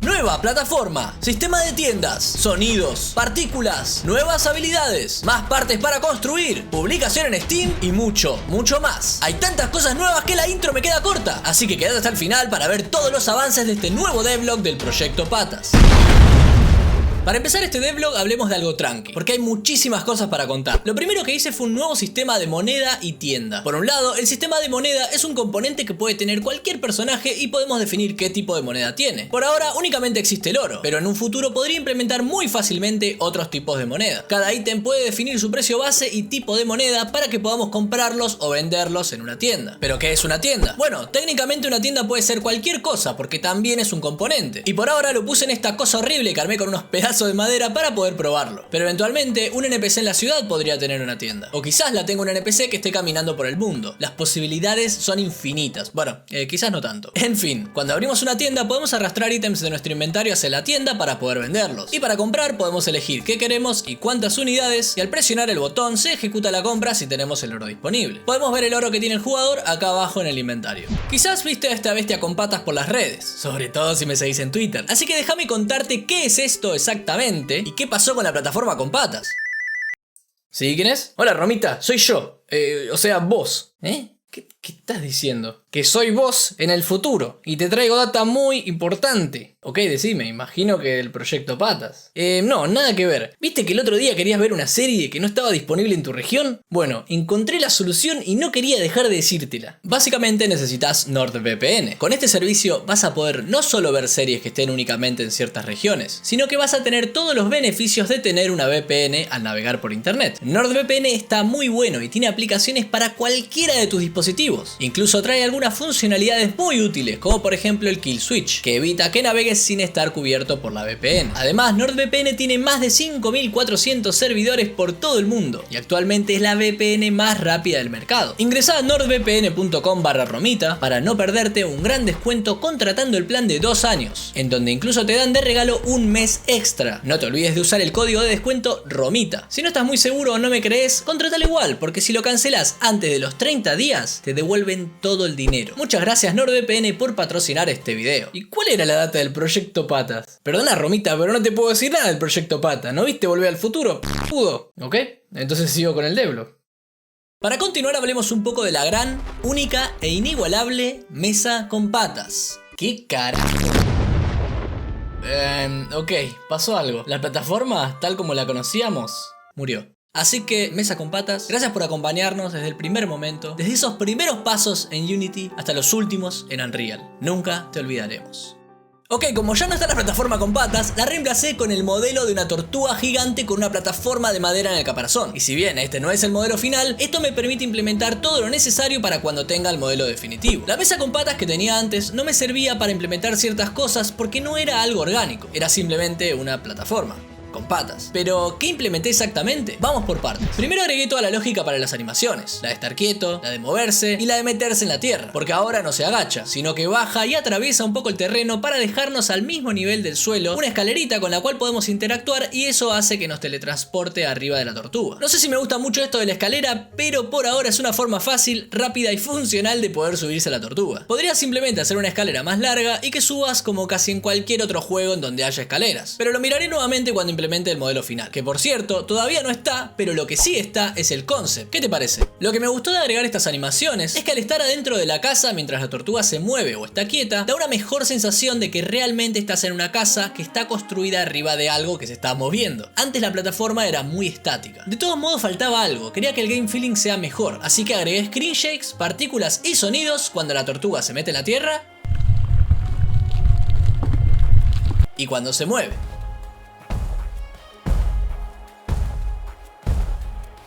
Nueva plataforma, sistema de tiendas, sonidos, partículas, nuevas habilidades, más partes para construir, publicación en Steam y mucho, mucho más. Hay tantas cosas nuevas que la intro me queda corta, así que quédate hasta el final para ver todos los avances de este nuevo devlog del proyecto Patas. Para empezar este devlog hablemos de algo tranqui, porque hay muchísimas cosas para contar. Lo primero que hice fue un nuevo sistema de moneda y tienda. Por un lado, el sistema de moneda es un componente que puede tener cualquier personaje y podemos definir qué tipo de moneda tiene. Por ahora únicamente existe el oro, pero en un futuro podría implementar muy fácilmente otros tipos de moneda. Cada ítem puede definir su precio base y tipo de moneda para que podamos comprarlos o venderlos en una tienda. ¿Pero qué es una tienda? Bueno, técnicamente una tienda puede ser cualquier cosa, porque también es un componente. Y por ahora lo puse en esta cosa horrible que armé con unos pedazos de madera para poder probarlo. Pero eventualmente un NPC en la ciudad podría tener una tienda. O quizás la tenga un NPC que esté caminando por el mundo. Las posibilidades son infinitas. Bueno, quizás no tanto. En fin, cuando abrimos una tienda podemos arrastrar ítems de nuestro inventario hacia la tienda para poder venderlos. Y para comprar podemos elegir qué queremos y cuántas unidades, y al presionar el botón se ejecuta la compra si tenemos el oro disponible. Podemos ver el oro que tiene el jugador acá abajo en el inventario. Quizás viste a esta bestia con patas por las redes, sobre todo si me seguís en Twitter. Así que déjame contarte qué es esto exactamente y qué pasó con la plataforma con patas. ¿Sí? ¿Quién es? Hola, Romita, soy yo. O sea, vos. ¿Qué estás diciendo? Que soy vos en el futuro y te traigo data muy importante. Ok, decime, imagino que del proyecto Patas. No, nada que ver. ¿Viste que el otro día querías ver una serie que no estaba disponible en tu región? Bueno, encontré la solución y no quería dejar de decírtela. Básicamente necesitas NordVPN. Con este servicio vas a poder no solo ver series que estén únicamente en ciertas regiones, sino que vas a tener todos los beneficios de tener una VPN al navegar por internet. NordVPN está muy bueno y tiene aplicaciones para cualquiera de tus dispositivos. Incluso trae algunas funcionalidades muy útiles, como por ejemplo el Kill Switch, que evita que navegues sin estar cubierto por la VPN. Además, NordVPN tiene más de 5.400 servidores por todo el mundo y actualmente es la VPN más rápida del mercado. Ingresá a nordvpn.com/romita para no perderte un gran descuento contratando el plan de 2 años, en donde incluso te dan de regalo un mes extra. No te olvides de usar el código de descuento ROMITA. Si no estás muy seguro o no me crees, contratalo igual, porque si lo cancelas antes de los 30 días, te devuelven todo el dinero. Muchas gracias NordVPN por patrocinar este video. ¿Y cuál era la data del proyecto Patas? Perdona, Romita, pero no te puedo decir nada del proyecto Patas. ¿No viste Volver al Futuro? Pudo. ¿Ok? Entonces sigo con el devlog. Para continuar hablemos un poco de la gran, única e inigualable mesa con patas. ¿Qué carajo? Ok, pasó algo. La plataforma, tal como la conocíamos, murió. Así que, mesa con patas, gracias por acompañarnos desde el primer momento, desde esos primeros pasos en Unity hasta los últimos en Unreal. Nunca te olvidaremos. Ok, como ya no está la plataforma con patas, la reemplacé con el modelo de una tortuga gigante con una plataforma de madera en el caparazón. Y si bien este no es el modelo final, esto me permite implementar todo lo necesario para cuando tenga el modelo definitivo. La mesa con patas que tenía antes no me servía para implementar ciertas cosas porque no era algo orgánico, era simplemente una plataforma con patas. Pero, ¿qué implementé exactamente? Vamos por partes. Primero agregué toda la lógica para las animaciones, la de estar quieto, la de moverse y la de meterse en la tierra, porque ahora no se agacha, sino que baja y atraviesa un poco el terreno para dejarnos al mismo nivel del suelo una escalerita con la cual podemos interactuar y eso hace que nos teletransporte arriba de la tortuga. No sé si me gusta mucho esto de la escalera, pero por ahora es una forma fácil, rápida y funcional de poder subirse a la tortuga. Podrías simplemente hacer una escalera más larga y que subas como casi en cualquier otro juego en donde haya escaleras, pero lo miraré nuevamente cuando implemente el modelo final, que por cierto todavía no está, pero lo que sí está es el concept. ¿Qué te parece? Lo que me gustó de agregar estas animaciones es que al estar adentro de la casa mientras la tortuga se mueve o está quieta, da una mejor sensación de que realmente estás en una casa que está construida arriba de algo que se está moviendo. Antes la plataforma era muy estática. De todos modos faltaba algo, quería que el game feeling sea mejor, así que agregué screen shakes, partículas y sonidos cuando la tortuga se mete en la tierra y cuando se mueve.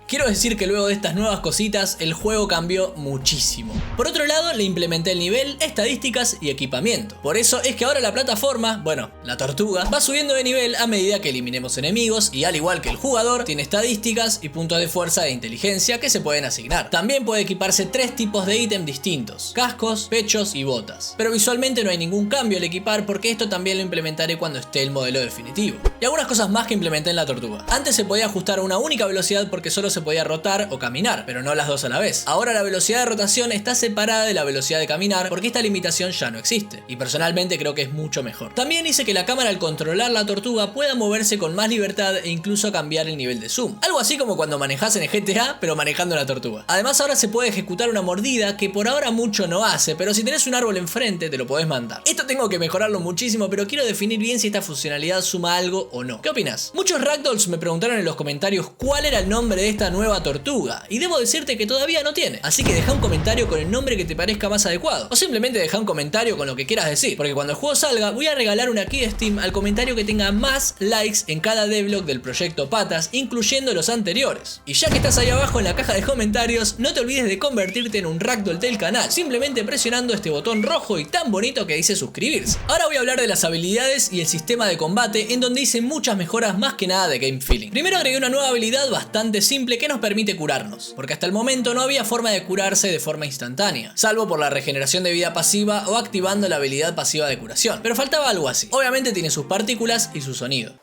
Quiero decir que luego de estas nuevas cositas, el juego cambió muchísimo. Por otro lado, le implementé el nivel, estadísticas y equipamiento. Por eso es que ahora la plataforma, bueno, la tortuga, va subiendo de nivel a medida que eliminemos enemigos y al igual que el jugador, tiene estadísticas y puntos de fuerza e inteligencia que se pueden asignar. También puede equiparse 3 tipos de ítem distintos: cascos, pechos y botas. Pero visualmente no hay ningún cambio al equipar porque esto también lo implementaré cuando esté el modelo definitivo. Y algunas cosas más que implementé en la tortuga. Antes se podía ajustar a una única velocidad porque solo se se podía rotar o caminar, pero no las dos a la vez. Ahora la velocidad de rotación está separada de la velocidad de caminar porque esta limitación ya no existe, y personalmente creo que es mucho mejor. También hice que la cámara al controlar la tortuga pueda moverse con más libertad e incluso cambiar el nivel de zoom. Algo así como cuando manejas en el GTA, pero manejando la tortuga. Además ahora se puede ejecutar una mordida que por ahora mucho no hace, pero si tenés un árbol enfrente te lo podés mandar. Esto tengo que mejorarlo muchísimo, pero quiero definir bien si esta funcionalidad suma algo o no. ¿Qué opinas? Muchos ragdolls me preguntaron en los comentarios cuál era el nombre de esta nueva tortuga, y debo decirte que todavía no tiene. Así que deja un comentario con el nombre que te parezca más adecuado, o simplemente deja un comentario con lo que quieras decir, porque cuando el juego salga voy a regalar una key de Steam al comentario que tenga más likes en cada devlog del proyecto Patas, incluyendo los anteriores. Y ya que estás ahí abajo en la caja de comentarios, no te olvides de convertirte en un ragdoll del canal, simplemente presionando este botón rojo y tan bonito que dice suscribirse. Ahora voy a hablar de las habilidades y el sistema de combate, en donde hice muchas mejoras más que nada de game feeling. Primero agregué una nueva habilidad bastante simple que nos permite curarnos, porque hasta el momento no había forma de curarse de forma instantánea, salvo por la regeneración de vida pasiva o activando la habilidad pasiva de curación, pero faltaba algo así. Obviamente tiene sus partículas y su sonido.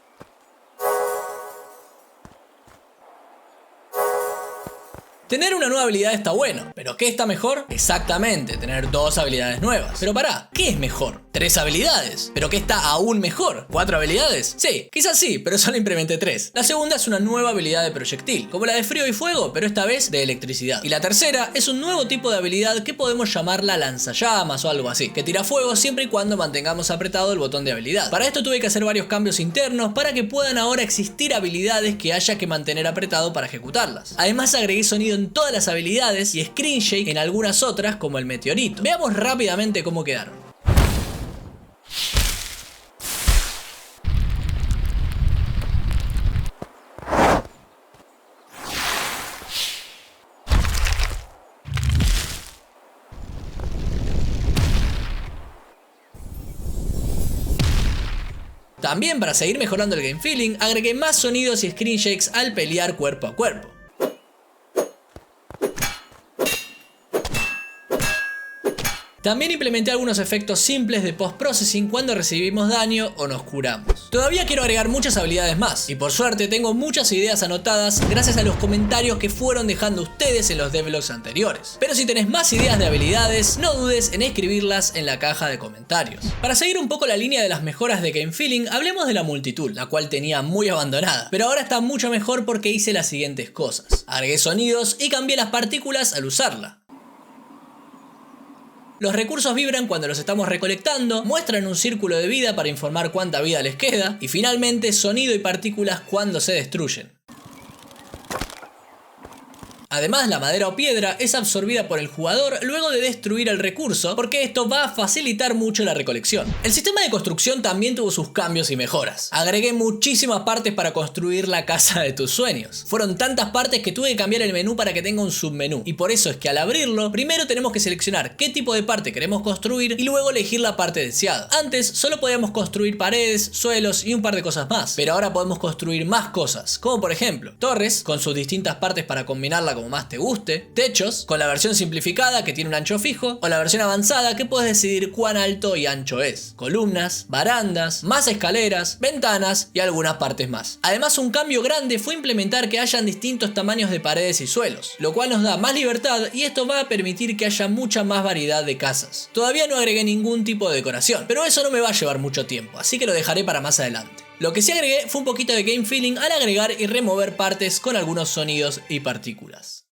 Tener una nueva habilidad está bueno, pero ¿qué está mejor? Exactamente, tener 2 habilidades nuevas. Pero pará, ¿qué es mejor? 3 habilidades. ¿Pero qué está aún mejor? ¿4 habilidades? Sí, quizás sí, pero solo implementé 3. La segunda es una nueva habilidad de proyectil, como la de frío y fuego, pero esta vez de electricidad. Y la tercera es un nuevo tipo de habilidad que podemos llamarla lanzallamas o algo así, que tira fuego siempre y cuando mantengamos apretado el botón de habilidad. Para esto tuve que hacer varios cambios internos para que puedan ahora existir habilidades que haya que mantener apretado para ejecutarlas. Además agregué sonido en todas las habilidades y screen shake en algunas otras como el meteorito. Veamos rápidamente cómo quedaron. También para seguir mejorando el game feeling, agregué más sonidos y screen shakes al pelear cuerpo a cuerpo. También implementé algunos efectos simples de post-processing cuando recibimos daño o nos curamos. Todavía quiero agregar muchas habilidades más, y por suerte tengo muchas ideas anotadas gracias a los comentarios que fueron dejando ustedes en los devlogs anteriores. Pero si tenés más ideas de habilidades, no dudes en escribirlas en la caja de comentarios. Para seguir un poco la línea de las mejoras de game feeling, hablemos de la multitool, la cual tenía muy abandonada, pero ahora está mucho mejor porque hice las siguientes cosas. Agregué sonidos y cambié las partículas al usarla. Los recursos vibran cuando los estamos recolectando, muestran un círculo de vida para informar cuánta vida les queda, y finalmente sonido y partículas cuando se destruyen. Además, la madera o piedra es absorbida por el jugador luego de destruir el recurso, porque esto va a facilitar mucho la recolección. El sistema de construcción también tuvo sus cambios y mejoras. Agregué muchísimas partes para construir la casa de tus sueños. Fueron tantas partes que tuve que cambiar el menú para que tenga un submenú, y por eso es que al abrirlo, primero tenemos que seleccionar qué tipo de parte queremos construir y luego elegir la parte deseada. Antes solo podíamos construir paredes, suelos y un par de cosas más, pero ahora podemos construir más cosas, como por ejemplo torres con sus distintas partes para combinarla como más te guste, techos con la versión simplificada que tiene un ancho fijo, o la versión avanzada que puedes decidir cuán alto y ancho es, columnas, barandas, más escaleras, ventanas y algunas partes más. Además, un cambio grande fue implementar que hayan distintos tamaños de paredes y suelos, lo cual nos da más libertad y esto va a permitir que haya mucha más variedad de casas. Todavía no agregué ningún tipo de decoración, pero eso no me va a llevar mucho tiempo, así que lo dejaré para más adelante. Lo que sí agregué fue un poquito de game feeling al agregar y remover partes con algunos sonidos y partículas.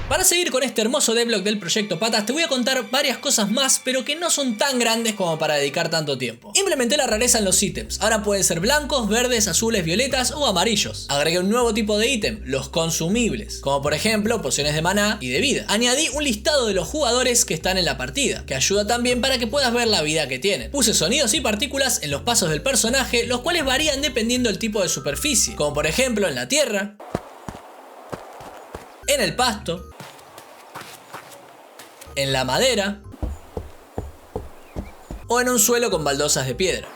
Para seguir con este hermoso devlog del proyecto Patas, te voy a contar varias cosas más, pero que no son tan grandes como para dedicar tanto tiempo. Implementé la rareza en los ítems, ahora pueden ser blancos, verdes, azules, violetas o amarillos. Agregué un nuevo tipo de ítem, los consumibles, como por ejemplo pociones de maná y de vida. Añadí un listado de los jugadores que están en la partida, que ayuda también para que puedas ver la vida que tienen. Puse sonidos y partículas en los pasos del personaje, los cuales varían dependiendo del tipo de superficie, como por ejemplo en la tierra, en el pasto, en la madera o en un suelo con baldosas de piedra.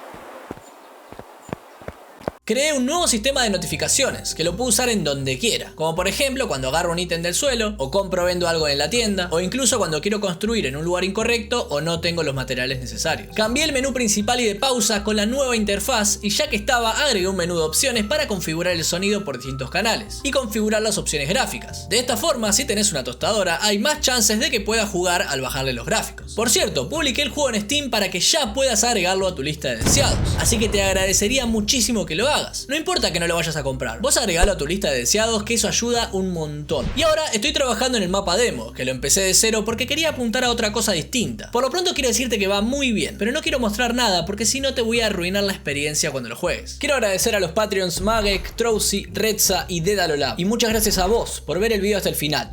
Creé un nuevo sistema de notificaciones que lo puedo usar en donde quiera, como por ejemplo cuando agarro un ítem del suelo, o compro o vendo algo en la tienda, o incluso cuando quiero construir en un lugar incorrecto o no tengo los materiales necesarios. Cambié el menú principal y de pausa con la nueva interfaz, y ya que estaba agregué un menú de opciones para configurar el sonido por distintos canales y configurar las opciones gráficas. De esta forma, si tenés una tostadora, hay más chances de que puedas jugar al bajarle los gráficos. Por cierto, publiqué el juego en Steam para que ya puedas agregarlo a tu lista de deseados, así que te agradecería muchísimo que lo hagas. No importa que no lo vayas a comprar, vos agregalo a tu lista de deseados, que eso ayuda un montón. Y ahora estoy trabajando en el mapa demo, que lo empecé de cero porque quería apuntar a otra cosa distinta. Por lo pronto quiero decirte que va muy bien, pero no quiero mostrar nada porque si no te voy a arruinar la experiencia cuando lo juegues. Quiero agradecer a los Patreons Magek, Trowsy, Redza y Dedalolab, y muchas gracias a vos por ver el video hasta el final.